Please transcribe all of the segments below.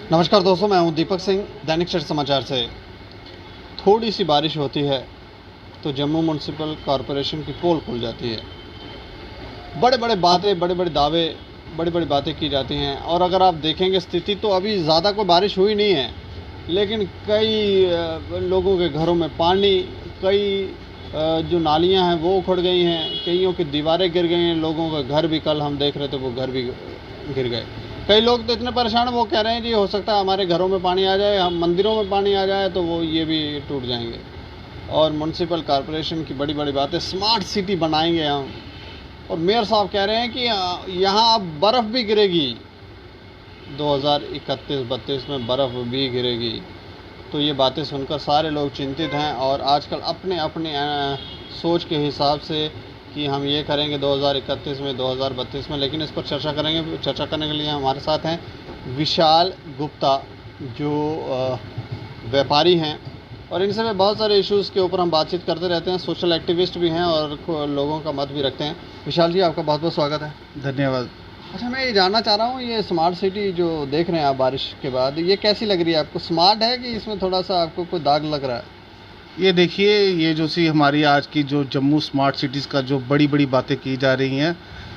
नमस्कार दोस्तों, मैं हूं दीपक सिंह, दैनिक क्षण समाचार से। थोड़ी सी बारिश होती है तो जम्मू म्यूनसिपल कॉरपोरेशन की पोल खुल जाती है। बड़े बड़े बातें, बड़े बड़े दावे, बड़ी बड़ी बातें की जाती हैं। और अगर आप देखेंगे स्थिति तो अभी ज़्यादा कोई बारिश हुई नहीं है, लेकिन कई लोगों के घरों में पानी, कई जो नालियां हैं वो उखड़ गई हैं, कईयों की दीवारें गिर गई हैं, लोगों के घर भी, कल हम देख रहे थे वो घर भी गिर गए। कई लोग तो इतने परेशान हैं, वो कह रहे हैं जी हो सकता है हमारे घरों में पानी आ जाए, हम मंदिरों में पानी आ जाए तो वो ये भी टूट जाएंगे। और म्यूनसिपल कॉरपोरेशन की बड़ी बड़ी बातें, स्मार्ट सिटी बनाएंगे हम, और मेयर साहब कह रहे हैं कि यहाँ अब बर्फ़ भी गिरेगी, 2031-32 में बर्फ़ भी गिरेगी। तो ये बातें सुनकर सारे लोग चिंतित हैं और आजकल अपने अपने सोच के हिसाब से कि हम ये करेंगे 2031 में, 2032 में। लेकिन इस पर चर्चा करेंगे। चर्चा करने के लिए हमारे साथ हैं विशाल गुप्ता, जो व्यापारी हैं, और इनसे में बहुत सारे इश्यूज़ के ऊपर हम बातचीत करते रहते हैं। सोशल एक्टिविस्ट भी हैं और लोगों का मत भी रखते हैं। विशाल जी, आपका बहुत बहुत स्वागत है। धन्यवाद। अच्छा, मैं ये जानना चाह रहा हूँ, ये स्मार्ट सिटी जो देख रहे हैं आप बारिश के बाद, ये कैसी लग रही है आपको? स्मार्ट है कि इसमें थोड़ा सा आपको कोई दाग लग रहा है? ये देखिए, ये जो सी हमारी आज की जो जम्मू स्मार्ट सिटीज़ का जो बड़ी बड़ी बातें की जा रही हैं,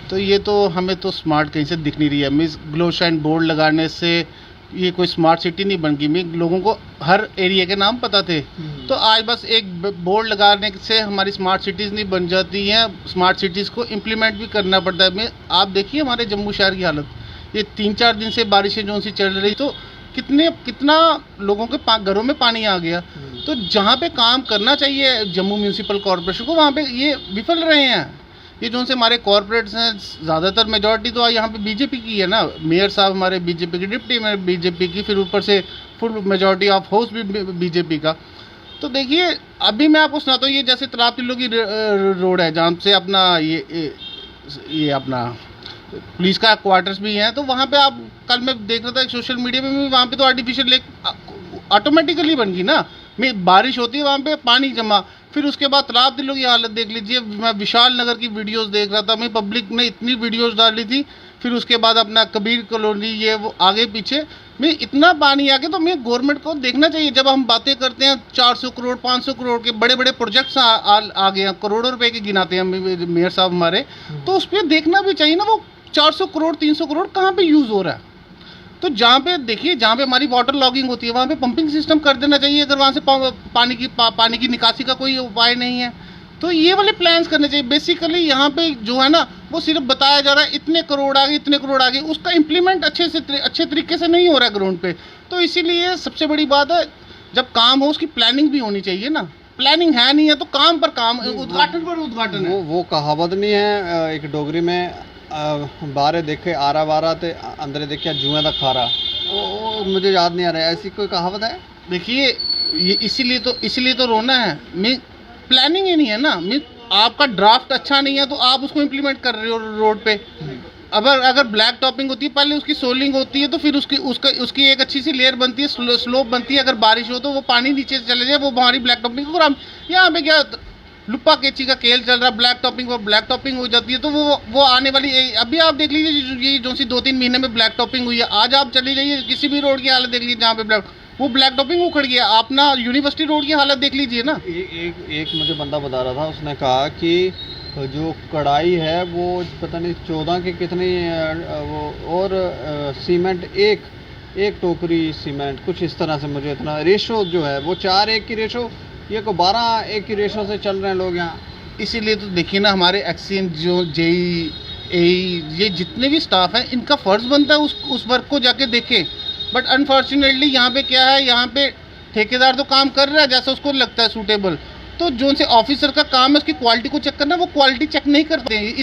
तो ये तो हमें तो स्मार्ट कहीं से दिख नहीं रही है। मीन्स ग्लोशाइन बोर्ड लगाने से ये कोई स्मार्ट सिटी नहीं बन गई। मीन लोगों को हर एरिया के नाम पता थे, तो आज बस एक बोर्ड लगाने से हमारी स्मार्ट सिटीज़ नहीं बन जाती हैं। स्मार्ट सिटीज़ को इम्प्लीमेंट भी करना पड़ता है। मैं आप देखिए हमारे जम्मू शहर की हालत, ये 3-4 दिन से बारिशें जो सी चल रही, तो कितना लोगों के घरों में पानी आ गया। तो जहाँ पे काम करना चाहिए जम्मू म्यूनसिपल कॉरपोरेशन को, वहाँ पे ये विफल रहे हैं। ये जो से हमारे कॉरपोरेट्स हैं, ज़्यादातर मेजॉरिटी तो यहाँ पे बीजेपी की है ना। मेयर साहब हमारे बीजेपी की, डिप्टी मेयर बीजेपी की, फिर ऊपर से फुल मेजॉरिटी ऑफ हाउस भी बीजेपी का। तो देखिए, अभी मैं आपको सुनाता हूँ, ये जैसे तालाब तिल्लो की रोड है, जहाँ से अपना ये अपना पुलिस का क्वार्टर्स भी हैं, तो वहाँ पे आप, कल मैं देख रहा था सोशल मीडिया में भी, वहाँ पे तो आर्टिफिशियल लेक ऑटोमेटिकली बन गई ना। बारिश होती है वहाँ पे पानी जमा, फिर उसके बाद तालाब तिल्लो की हालत देख लीजिए। मैं विशाल नगर की वीडियोस देख रहा था, मैं पब्लिक ने इतनी वीडियोस डाली थी। फिर उसके बाद अपना कबीर कॉलोनी, ये वो आगे पीछे में इतना पानी आ गया। तो मैं गवर्नमेंट को देखना चाहिए, जब हम बातें करते हैं 400 करोड़ 500 करोड़ के बड़े बड़े प्रोजेक्ट्स आ गए हैं, करोड़ों रुपए के गिनाते हैं मेयर साहब हमारे, तो उस पर देखना भी चाहिए ना, वो 400 करोड़ 300 करोड़ कहाँ पे यूज़ हो रहा है। तो जहाँ पे देखिए, जहाँ पे हमारी वाटर लॉगिंग होती है, वहाँ पे पंपिंग सिस्टम कर देना चाहिए, अगर वहाँ से पानी की निकासी का कोई उपाय नहीं है तो ये वाले प्लान्स करने चाहिए। बेसिकली यहाँ पे जो है ना, वो सिर्फ बताया जा रहा है इतने करोड़ आ गए, इतने करोड़ आ गए, उसका इम्प्लीमेंट अच्छे तरीके से नहीं हो रहा है ग्राउंड पे। तो इसीलिए सबसे बड़ी बात है, जब काम हो उसकी प्लानिंग भी होनी चाहिए ना। प्लानिंग है नहीं है तो काम पर काम, उद्घाटन पर उद्घाटन है। वो कहावत नहीं है एक डोगरी में, बारे देखे आरा बारा ते अंदर देखे जुएं दा खारा, वो मुझे याद नहीं आ रहा है, ऐसी कोई कहावत है? देखिए, ये इसीलिए तो रोना है। मैं प्लानिंग ही नहीं है ना। मैं आपका ड्राफ्ट अच्छा नहीं है तो आप उसको इम्प्लीमेंट कर रहे हो रोड पे। अगर ब्लैक टॉपिंग होती है, पहले उसकी सोलिंग होती है, तो फिर उसकी एक अच्छी सी लेयर बनती है, स्लोप बनती है। अगर बारिश हो तो वो पानी नीचे से चले जाए, वो हमारी ब्लैक टॉपिंग को। यहाँ पे क्या लुप्पा केची का खेल चल रहा है, ब्लैक टॉपिंग हो जाती है। तो वो आने वाली, अभी आप देख लीजिए, ये जो सी 2-3 महीने में ब्लैक टॉपिंग हुई है। आज आप चली जाइए किसी भी रोड की हालत देख लीजिए, जहाँ पे वो ब्लैक टॉपिंग उखड़ गया। आप ना यूनिवर्सिटी रोड की हालत देख लीजिए ना। एक मुझे बंदा बता रहा था, उसने कहा कि जो कढ़ाई है वो पता नहीं 14 के कितनी वो, और सीमेंट एक टोकरी सीमेंट, कुछ इस तरह से। मुझे इतना रेशो जो है वो 4:1 की रेशो, ये को 12:1 की रेशो से चल रहे हैं लोग यहाँ। इसीलिए तो देखिए ना, हमारे एक्सीएन जो जेई ये जितने भी स्टाफ हैं, इनका फ़र्ज़ बनता है उस वर्क को जाके देखें। बट अनफॉर्चुनेटली यहाँ पे क्या है, यहाँ पे ठेकेदार तो काम कर रहा है जैसा उसको लगता है सूटेबल, तो जो उनसे ऑफिसर का काम है उसकी क्वालिटी को चेक करना, वो क्वालिटी चेक नहीं करते हैं।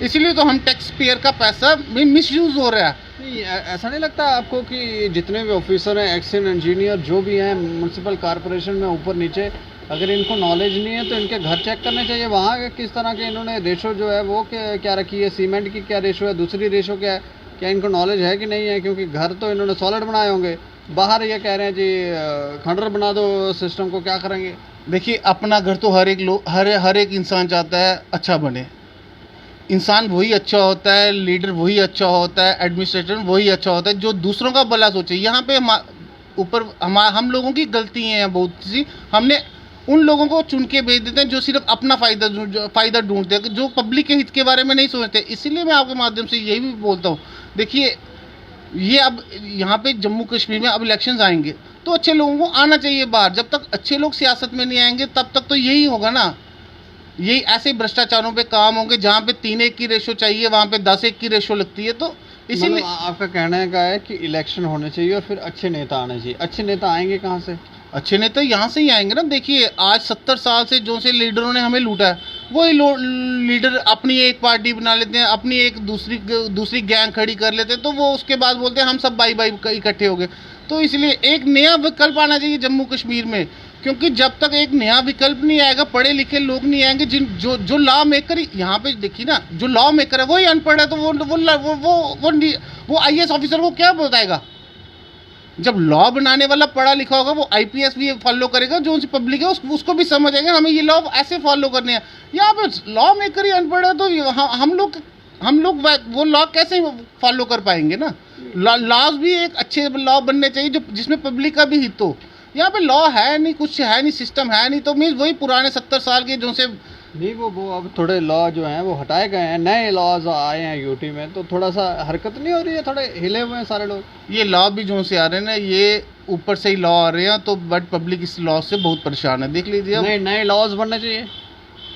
इसीलिए तो हम टैक्स पेयर का पैसा मिस यूज़ हो रहा है। नहीं, ऐसा नहीं लगता आपको कि जितने भी ऑफिसर हैं, एक्शन इंजीनियर जो भी हैं म्यूनसिपल कॉरपोरेशन में ऊपर नीचे, अगर इनको नॉलेज नहीं है तो इनके घर चेक करने चाहिए, वहाँ किस तरह के इन्होंने रेशो जो है वो क्या रखी है, सीमेंट की क्या रेशो है, दूसरी रेशो क्या है, क्या इनको नॉलेज है कि नहीं है? क्योंकि घर तो इन्होंने सॉलिड बनाए होंगे, बाहर ये कह रहे हैं जी खंडर बना दो सिस्टम को, क्या करेंगे? देखिए, अपना घर तो हर एक इंसान चाहता है अच्छा बने। इंसान वही अच्छा होता है, लीडर वही अच्छा होता है, एडमिनिस्ट्रेटर वही अच्छा होता है जो दूसरों का भला सोचे। यहाँ पे ऊपर हम लोगों की गलती है बहुत सी। हमने उन लोगों को चुन के भेज देते हैं जो सिर्फ अपना फ़ायदा ढूंढते हैं, जो पब्लिक के हित के बारे में नहीं सोचते। इसीलिए मैं आपके माध्यम से यही भी बोलता हूँ, देखिए ये अब यहाँ पे जम्मू कश्मीर में अब इलेक्शंस आएंगे तो अच्छे लोगों को आना चाहिए बाहर। जब तक अच्छे लोग सियासत में नहीं आएंगे तब तक तो यही होगा ना, यही ऐसे भ्रष्टाचारों पे काम होंगे। जहाँ पे 3:1 की रेशो चाहिए वहाँ पे 10:1 की रेशो लगती है। तो इसीलिए मतलब आपका कहने का है कि इलेक्शन होने चाहिए और फिर अच्छे नेता आने चाहिए। अच्छे नेता आएंगे कहाँ से? अच्छे नेता यहाँ से ही आएंगे ना। देखिए आज 70 साल से जो से लीडरों ने हमें लूटा है, वही लीडर अपनी एक पार्टी बना लेते हैं, अपनी एक दूसरी गैंग खड़ी कर लेते हैं, तो वो उसके बाद बोलते हैं हम सब भाई इकट्ठे हो गए। तो इसलिए एक नया विकल्प आना चाहिए जम्मू कश्मीर में, क्योंकि जब तक एक नया विकल्प नहीं आएगा, पढ़े लिखे लोग नहीं आएंगे, जो लॉ मेकर यहाँ पे देखिए ना, जो लॉ मेकर है वही अनपढ़ है, तो वो IAS ऑफिसर को क्या बताएगा? जब लॉ बनाने वाला पढ़ा लिखा होगा वो IPS भी फॉलो करेगा, जो उनसे पब्लिक है उसको भी समझ आएगा हमें ये लॉ ऐसे फॉलो करने हैं। यहाँ पे लॉ मेकर ही अनपढ़ है, तो हम लोग वो लॉ कैसे फॉलो कर पाएंगे ना? लॉज भी एक अच्छे लॉ बनने चाहिए जो जिसमें पब्लिक का भी हित हो। यहाँ पे लॉ है नहीं, कुछ है नहीं, सिस्टम है नहीं, तो मीन्स वही पुराने 70 साल के जो से नहीं, वो अब थोड़े लॉ जो हैं वो हटाए गए हैं, नए लॉज आए हैं यूटी में, तो थोड़ा सा हरकत नहीं हो रही है? थोड़े हिले हुए हैं सारे लोग। ये लॉ भी जो से आ रहे हैं ना, ये ऊपर से ही लॉ आ रहे हैं, तो बट पब्लिक इस लॉ से बहुत परेशान है। देख लीजिए, नए लॉज बनने चाहिए।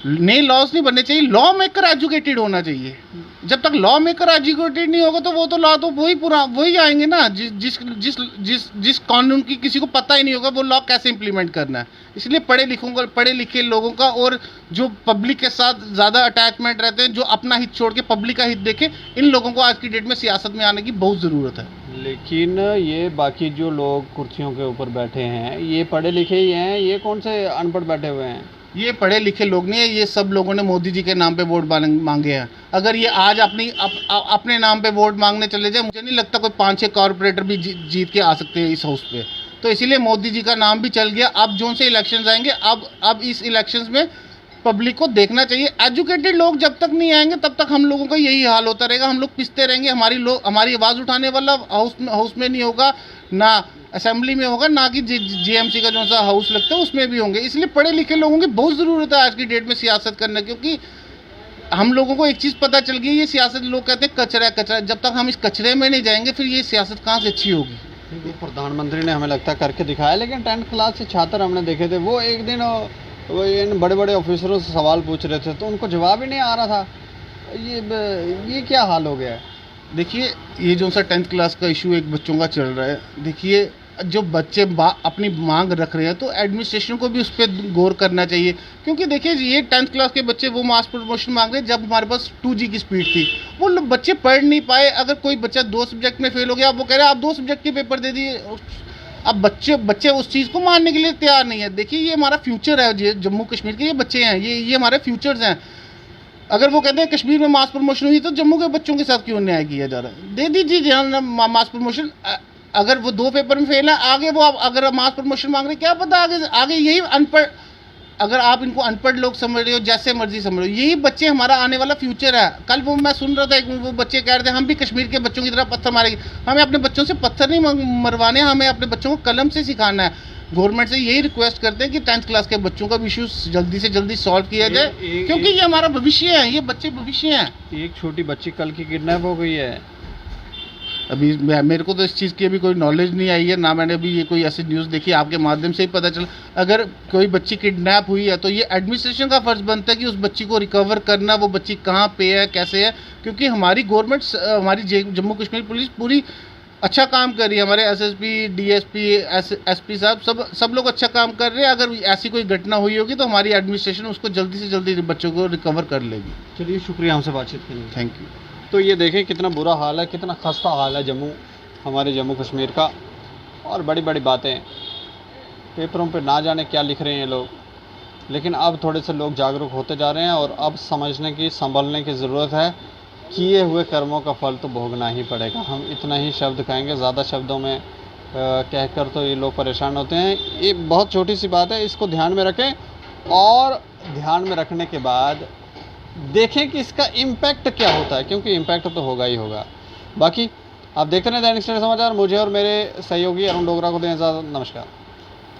नए लॉज नहीं बनने चाहिए, लॉ मेकर एजुकेटेड होना चाहिए। जब तक लॉ मेकर एजुकेटेड नहीं होगा तो वो तो लॉ तो वही आएंगे ना, जिस कानून की किसी को पता ही नहीं होगा वो लॉ कैसे इंप्लीमेंट करना है। इसलिए पढ़े लिखे लोगों का और जो पब्लिक के साथ ज़्यादा अटैचमेंट रहते हैं, जो अपना हित छोड़ के पब्लिक का हित देखें, इन लोगों को आज की डेट में सियासत में आने की बहुत ज़रूरत है। लेकिन ये बाकी जो लोग कुर्सियों के ऊपर बैठे हैं ये पढ़े लिखे ही हैं, ये कौन से अनपढ़ बैठे हुए हैं? ये पढ़े लिखे लोग नहीं है, ये सब लोगों ने मोदी जी के नाम पे वोट मांगे हैं। अगर ये आज अपने नाम पे वोट मांगने चले जाए, मुझे नहीं लगता कोई 5-6 कॉर्पोरेटर भी जीत के आ सकते हैं इस हाउस पे। तो इसीलिए मोदी जी का नाम भी चल गया। अब जो से इलेक्शंस आएंगे, अब इस इलेक्शंस में पब्लिक को देखना चाहिए। एजुकेटेड लोग जब तक नहीं आएंगे तब तक हम लोगों का यही हाल होता रहेगा, हम लोग पिसते रहेंगे। हमारी आवाज़ उठाने वाला हाउस में नहीं होगा, ना असेंबली में होगा, ना कि GMC का जो सा हाउस लगता है उसमें भी होंगे। इसलिए पढ़े लिखे लोगों की बहुत ज़रूरत है आज की डेट में सियासत करना, क्योंकि हम लोगों को एक चीज़ पता चल गई, ये सियासत लोग कहते हैं कचरा है कचरा। जब तक हम इस कचरे में नहीं जाएंगे फिर ये सियासत कहाँ से अच्छी होगी? प्रधानमंत्री ने हमें लगता है करके दिखाया, लेकिन 10th क्लास के छात्र हमने देखे थे, वो एक दिन वो इन बड़े बड़े ऑफिसरों से सवाल पूछ रहे थे तो उनको जवाब ही नहीं आ रहा था। ये क्या हाल हो गया है? देखिए ये जो सा 10th क्लास का इशू एक बच्चों का चल रहा है, देखिए जो बच्चे अपनी मांग रख रहे हैं तो एडमिनिस्ट्रेशन को भी उस पर गौर करना चाहिए। क्योंकि देखिए ये 10th क्लास के बच्चे वो मास प्रमोशन मांग रहे हैं जब हमारे पास 2G की स्पीड थी, वो लोग बच्चे पढ़ नहीं पाए। अगर कोई बच्चा 2 सब्जेक्ट में फेल हो गया, वो कह रहे हैं आप 2 सब्जेक्ट के पेपर दे दिए। अब बच्चे उस चीज़ को मानने के लिए तैयार नहीं है। देखिए ये हमारा फ्यूचर है, ये जम्मू कश्मीर के ये बच्चे हैं, ये हमारे फ्यूचर्स हैं। अगर वो कहते हैं कश्मीर में मास प्रमोशन हुई तो जम्मू के बच्चों के साथ क्यों अन्याय किया जा रहा है? दे दीजिए ध्यान मास प्रमोशन। अगर वो 2 पेपर में फेल है, आगे वो अगर मास प्रमोशन मांग रहे, क्या पता आगे यही अनपढ़, अगर आप इनको अनपढ़ लोग समझ रहे हो, जैसे मर्जी समझ रहे हो, यही बच्चे हमारा आने वाला फ्यूचर है। कल वो मैं सुन रहा था, वो बच्चे कह रहे थे हम भी कश्मीर के बच्चों की तरह पत्थर मारेंगे। हमें अपने बच्चों से पत्थर नहीं मरवाने, हमें अपने बच्चों को कलम से सिखाना है। गवर्नमेंट से यही रिक्वेस्ट करते हैं कि 10th क्लास के बच्चों का भी इशू जल्दी से जल्दी सॉल्व किया जाए, क्योंकि ये हमारा भविष्य है, ये बच्चे भविष्य हैं। एक छोटी बच्ची कल की किडनैप हो गई है। अभी मेरे को तो इस चीज़ की अभी कोई नॉलेज नहीं आई है, ना मैंने अभी ये कोई ऐसी न्यूज़ देखी, आपके माध्यम से ही पता चला। अगर कोई बच्ची किडनैप हुई है तो ये एडमिनिस्ट्रेशन का फ़र्ज़ बनता है कि उस बच्ची को रिकवर करना, वो बच्ची कहाँ पे है, कैसे है। क्योंकि हमारी गवर्नमेंट, हमारी जम्मू कश्मीर पुलिस पूरी अच्छा काम कर रही है। हमारे SSP, DSP, SP साहब सब लोग अच्छा काम कर रहे हैं। अगर ऐसी कोई घटना हुई होगी तो हमारी एडमिनिस्ट्रेशन उसको जल्दी से जल्दी बच्चों को रिकवर कर लेगी। चलिए, शुक्रिया हमसे बातचीत करने का। Thank you. तो ये देखें कितना बुरा हाल है, कितना खस्ता हाल है हमारे जम्मू कश्मीर का। और बड़ी बड़ी बातें पेपरों पे ना जाने क्या लिख रहे हैं लोग, लेकिन अब थोड़े से लोग जागरूक होते जा रहे हैं और अब समझने की, संभलने की ज़रूरत है। किए हुए कर्मों का फल तो भोगना ही पड़ेगा। हम इतना ही शब्द कहेंगे, ज़्यादा शब्दों में कहकर तो ये लोग परेशान होते हैं। ये बहुत छोटी सी बात है, इसको ध्यान में रखें। और ध्यान में रखने के बाद देखें कि इसका इम्पैक्ट क्या होता है, क्योंकि इम्पैक्ट तो होगा ही होगा। बाकी आप देखते रहें दैनिक सवेरा समाचार। मुझे और मेरे सहयोगी अरुण डोगरा को दें इजाज़त। नमस्कार।